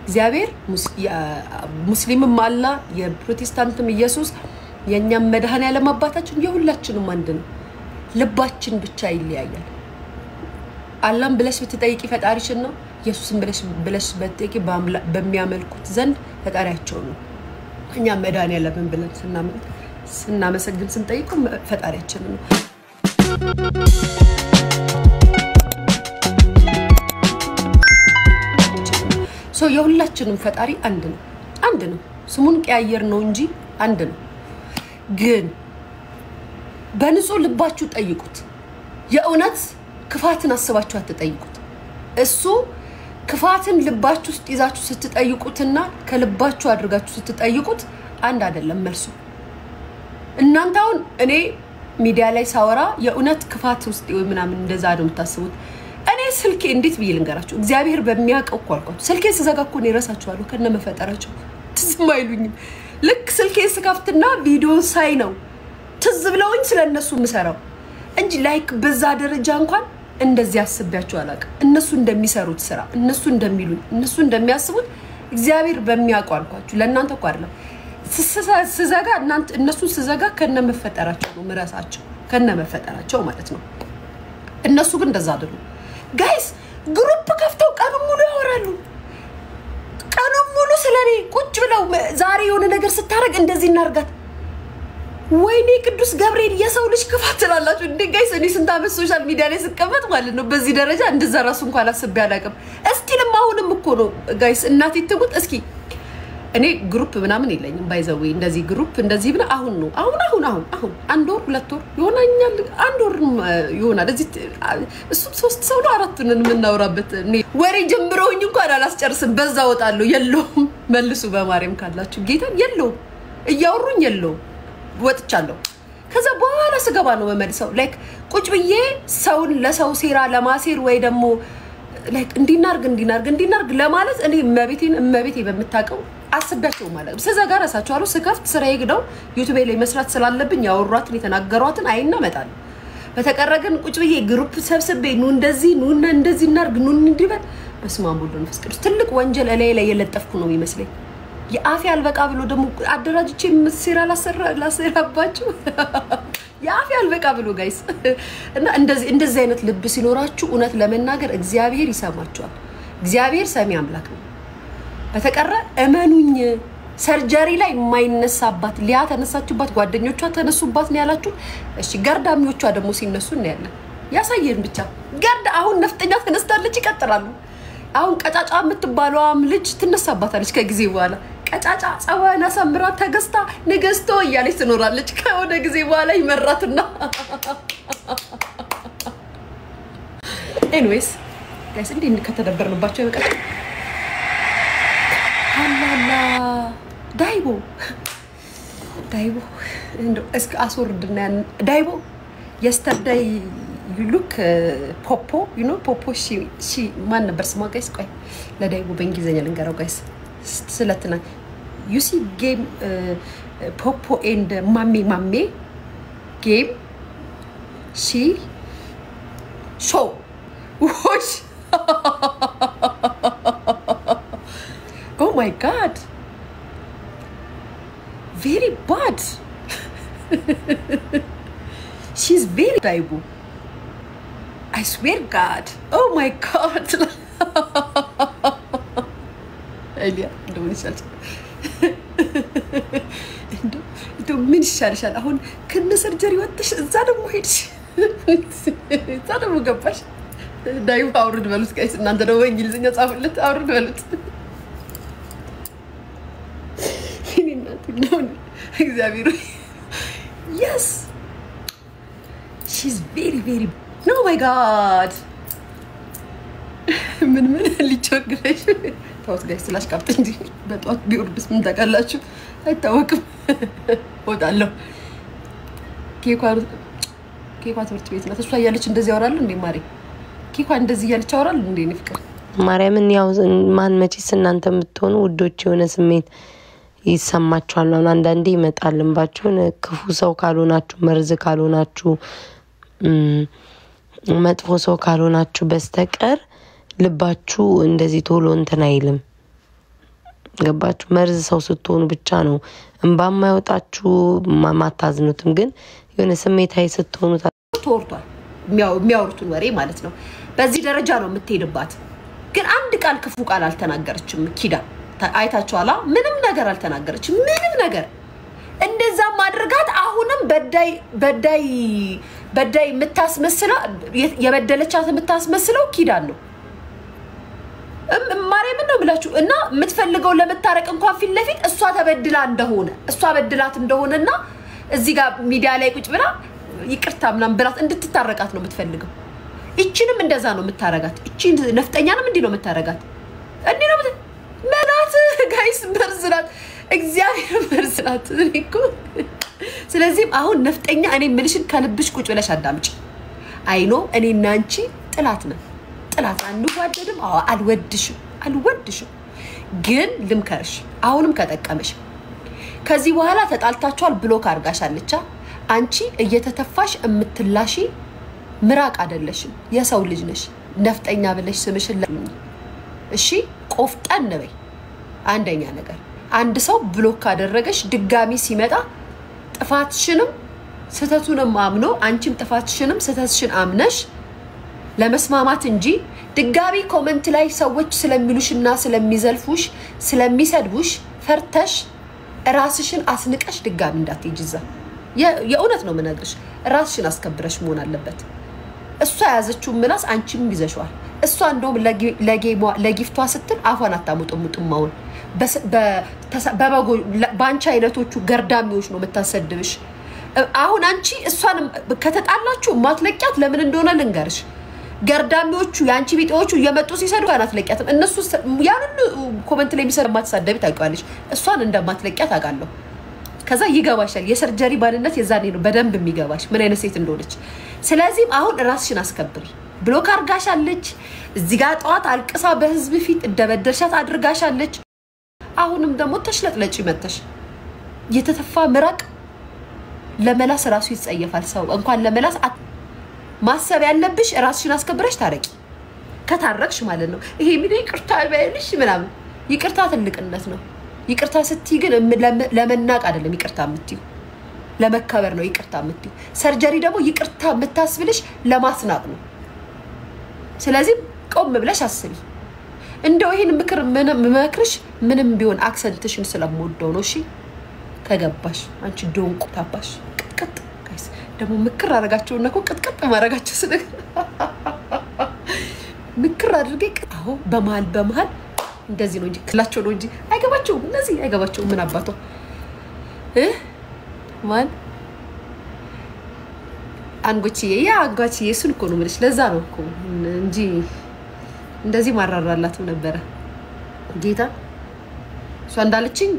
እግዚአብሔር ሙስሊምም አላህ የፕሮቴስታንትም ኢየሱስ የኛም መድኃኔዓለም አባታችን የሁላችንም አንድ ነው ልባችን ብቻ ይለያያል አላህም ብለሽ ብትጠይቂ ፈጣሪሽን ነው ኢየሱስን ብለሽ ብትጠይቂ በሚያመልኩት ዘንድ ፈጣሪያቸው ነው እኛ መድኃኔዓለምን ብለን ስናመሰግን ስንጠይቅ ፈጣሪያችን ነው ሶ የሁላችንም ፈጣሪ አንድ ነው ስሙን ቀያየር ነው እንጂ አንድ ነው ግን በንጹህ ልባችሁ ጠይቁት የእውነት ክፋትን አስባችሁ አትጠይቁት እሱ ክፋትን ልባችሁ ውስጥ ይዛችሁ ስትጠይቁትና ከልባችሁ አድርጋችሁ ስትጠይቁት አንድ አይደለም መልሱ እናንተ አሁን እኔ ሚዲያ ላይ ሳወራ የእውነት ክፋት ውስጥ ምናምን እንደዛ ነው የምታስቡት እኔ ስልኬ እንዴት ብይልንገራችሁ እግዚአብሔር በሚያቀው ቋልቋት ስልኬ ስዘጋኩ ነው ይረሳችኋለሁ ከነመፈጠራቸው ትዝማይሉኝም ልክ ስልኬ ስከፍትና ቪዲዮ ሳይ ነው ትዝ ብለውኝ ስለነሱ ምሰራው እንጂ ላይክ በዛ ደረጃ እንኳን እንደዚህ አስባችሁ አላቀም እነሱ እንደሚሰሩት ስራ እነሱ እንደሚሉኝ እነሱ እንደሚያስቡት እግዚአብሔር በሚያቀው አልኳችሁ ለእናንተ እኮ አይደለም ስዘጋ እናንተ እነሱ ስዘጋ ከነመፈጠራቸው ነው ምራሳቸው ከነመፈጠራቸው ማለት ነው እነሱ ግን እንደዛ አይደሉም ጋይስ ግሩፕ ከፍተው ቀኑን ሙሉ ያወራሉ ቀኑን ሙሉ ስለኔ ቁጭ ብለው ዛሬ የሆነ ነገር ስታረግ እንደዚህ እናርጋት ወይኔ ቅዱስ ገብርኤል የሰው ልጅ ክፋት ላላችሁ እንዴ ጋይስ እኔ ስንታመስ ሶሻል ሚዲያ ላይ ስቀመጥ ማለት ነው በዚህ ደረጃ እንደዛ ራሱ እንኳን አስቤ አላቀም እስቲ ለማውንም እኮ ነው ጋይስ እናቴ ትጉት እስኪ እኔ ግሩፕ ምናምን የለኝም ባይዘው እንደዚህ ግሩፕ እንደዚህ ብለ አሁን ነው አሁን አንድ ወር ሁለት ወር ይሆናኛል አንድ ወር ይሆናል እዚህ እሱ ሶስት ሰው ነው አራቱን ምናወራበት ወሬ ጀምሮኝ እንኳን አላስጨርስም በዛ ወጣለሁ የለውም መልሱ በማርያም ካላችሁ ጌታ የለውም እያወሩኝ የለውም ወጥቻለሁ ከዛ በኋላ ስገባ ነው መመልሰው ላይክ ቁጭ ብዬ ሰውን ለሰው ሴራ ለማሴር ወይ ደግሞ ላይክ እንዲናርግ ለማለት እኔ እመቤቴ በመታቀው አስባቸው ማለት ስለዚህ ራሳቸው አሉ ስከፍት ስራዬ ግደው ዩቲዩብ ላይ መስራት ስላለብኝ ያወሯትን የተናገሯትን አይና መጣል በተቀረገን ቁጭ ብዬ ግሩፕ ሰብስቤ ነው እንደዚህ እናርግ እንዲበል በስማም ሁሉ ነው ፍቅር ትልቅ ወንጀል ላይ የለጠፍኩ ነው የሚመስለኝ የአፍ ያልበቃ ብሎ ደግሞ አደራጅቼ መስራ ላሰራባችሁ የአፍ ያልበቃ ብሎ ጋይስ እና እንደዚህ አይነት ልብ ሲኖራችሁ እውነት ለመናገር እግዚአብሔር ይሰማችኋል እግዚአብሔር ሰሚ አምላክ ነው በተቀረ እመኑኝ ሰርጀሪ ላይ የማይነሳባት ሊያ ተነሳችባት ጓደኞቿ ተነሱባት ነው ያላችሁ እሺ ገርዳሚዎቿ ደግሞ ሲነሱ ነው ያለ ያሳየን ብቻ ገርዳ አሁን ነፍጠኛ ተነስታለች ይቀጥላሉ አሁን ቀጫጫ የምትባለዋም ልጅ ትነሳባታለች ከጊዜ በኋላ ቀጫጫ ጸዋና ሰምራ ተገስታ ንግስቶ እያለች ትኖራለች ከወደ ጊዜ በኋላ ይመራትና anyways guys እንዴ ከተደበርንባቸው ይበቃል አላላ ዳይቦ እንዶ እስከ አስወርድና ዳይቦ yesterday you look popo you know popo she man ነበር ስሟ ጋይስ ቆይ ለዳይቦ በእንግሊዘኛ ልንገራው ጋይስ ስለትና you see game popo and mame game she show wash oh my god very bad she's very Daibu I swear God oh my god Elia don't insult don't ምን ይሻልሻል አሁን ከነ ሰርጀሪ ወጥሽ እዛ ደግሞ ሄድሽ እዛ ደግሞ ገባሽ ዳይቡ አውርድ በሉት ጋይስ እናንተ ደግሞ እንግሊዝኛ ጻፉለት አውርድ በሉት እግዚአብሔር yes she's very no my god ምን ሊቸግረሽ ታውስ ጋይስ ስላሽ ካፕት እንጂ በጧት ቢወርድስ ምን ታውቃላችሁ አይታወቅም ወጣለሁ ኬኳ ትምህርት ቤት ነው እሷ ያለች እንደዚህ ያወራል እንዴ ማሪ ኬኳ እንደዚህ ያለች ያወራል እንዴ ነው ፍቅር ማርያምን ያው ማን መቼስ እናንተ የምትሆኑ ውዶች የሆነ ስሜት ይሰማችኋል ነው አንዳንዴ ይመጣልንባችሁ ክፉ ሰው ካልሆናችሁ መርዝ ካልሆናችሁ መጥፎ ሰው ካልሆናችሁ በስተቀር ልባችሁ እንደዚህ ቶሎ እንትን አይልም ገባችሁ መርዝ ሰው ስትሆኑ ብቻ ነው እንባማ ያወጣችሁ ማታዝኑትም ግን የሆነ ስሜታዊ ስትሆኑ ተወርቷል የሚያወሩትን ወሬ ማለት ነው በዚህ ደረጃ ነው የምትሄድባት ግን አንድ ቃል ክፉ ቃል አልተናገረችም ኪዳ አይታችኋላ ምንም ነገር አልተናገረችም ምንም ነገር እንደዛ ማድረጋት አሁንም በዳይ የምታስመስለው የበደለቻት የምታስመስለው ኪዳን ነው ማርያም ነው ብላችሁ እና የምትፈልገው ለመታረቅ እንኳን ፊት ለፊት እሷ ተበድላ እንደሆነ እሷ በድላት እንደሆነና እዚህ ጋር ሚዲያ ላይ ቁጭ ብላ ይቅርታ ምናምን ብላት እንድትታረቃት ነው የምትፈልገው እቺንም እንደዛ ነው የምታረጋት እቺን ነፍጠኛንም እንዴ ነው የምታረጋት እንዴ ነው መላት ጋይስ መርዝላት እግዚአብሔር መርዝላት እኮ ስለዚህ አሁን ነፍጠኛ እኔ ምልሽን ከልብሽ ቁጭ ብለሽ አዳምጪ አይኖ እኔና አንቺ ጥላት ነው ጥላት አንዋደድም አልወድሽም ግን ልምከርሽ አሁንም ከጠቀመሽ ከዚህ በኋላ ተጣልታችኋል ብሎክ አርጋሻለች አንቺ እየተተፋሽ እምትላሺ ምራቅ አይደለሽም የሰው ልጅ ነሽ ነፍጠኛ ብለሽ ስምሽን እሺ ቆፍጠን በይ አንደኛ ነገር አንድ ሰው ብሎክ አደረገሽ ድጋሚ ሲመጣ ጥፋትሽንም ስተቱንም አምኖ አንቺም ጥፋትሽንም ስተትሽን አምነሽ ለመስማማት እንጂ ድጋሚ ኮሜንት ላይ ሰዎች ስለሚሉሽና ስለሚዘልፉሽ ስለሚሰድቡሽ ፈርተሽ ራስሽን አስንቀሽ ድጋሚ እንዳትይጅዛ የእውነት ነው መናገርሽ ራስሽን አስከብረሽ መሆን አለበት እሷ ያዘችው ምላስ አንቺም ይዘሽዋል እሷ እንደውም ለጊፍቷ ስትል አፏን አታሙጥሙጥማውን ባንቺ አይነቶቹ ገርዳሚዎች ነው መታሰድብሽ አሁን አንቺ እሷን ከተጣላችሁ ማትለቂያት ለምን እንደሆነ ልንገርሽ ገርዳሚዎቹ ያንቺ ቢጤዎቹ እየመጡ ሲሰዱ አናትለቂያትም እነሱ ያንን ኮሜንት ላይ የሚሰማት ሳደብ ታውቂዋለሽ እሷን እንደማትለቂያት አቃለሁ ከዛ ይገባሻል የሰርጀሪ ባልነት የዛኔ ነው በደንብ የሚገባሽ ምን አይነት ሴት እንደሆነች ስለዚህ አሁን ራስሽን አስከብሪ ብሎክ አርጋሻለች እዚህ ጋር ጧት አልቅሳ በህዝብ ፊት እንደበደርሻት አድርጋሻለች አሁንም ደግሞ ተሽለጥለጭ ይመጣሽ የተተፋ ምራቅ ለመላስ ራሱ ይጸየፋል ሰው እንኳን ለመላስ ማሰብ ያለብሽ ራስሽን አስከብረሽ ታረቂ ከታረቅሽ ማለት ነው ይሄ ምን ይቅርታ ባይልሽ ምናምን ይቅርታ ትልቅነት ነው ይቅርታ ስትይ ግን ለመናቅ አይደለም ይቅርታ የምትዩ ለመከበር ነው ይቅርታ የምትዩ ሰርጀሪ ደግሞ ይቅርታ የምታስብልሽ ለማስናቅ ነው ስለዚህ ቆም ብለሽ አስቢ እንደው ይሄን ምክር ምመክርሽ ምንም ቢሆን አክሰንትሽን ስለምወደው ነው እሺ ከገባሽ አንቺ ዶንቁ ታባሽ ቅጥቅጥ ጋይስ ደግሞ ምክር አረጋቸውና እኮ ቅጥቅጥ ማረጋቸው ስለግ ምክር አድርጌ አዎ በመሃል እንደዚህ ነው እንጂ ክላቸው ነው እንጂ አይገባቸው እነዚህ አይገባቸው ምን አባቷ ማን አንጎቺዬ አንጎቺዬ እሱን እኮ ነው የምልሽ ለዛ ነው እኮ እንጂ እንደዚህ ማራራላትም ነበረ ጌታ እሷ እንዳለችኝ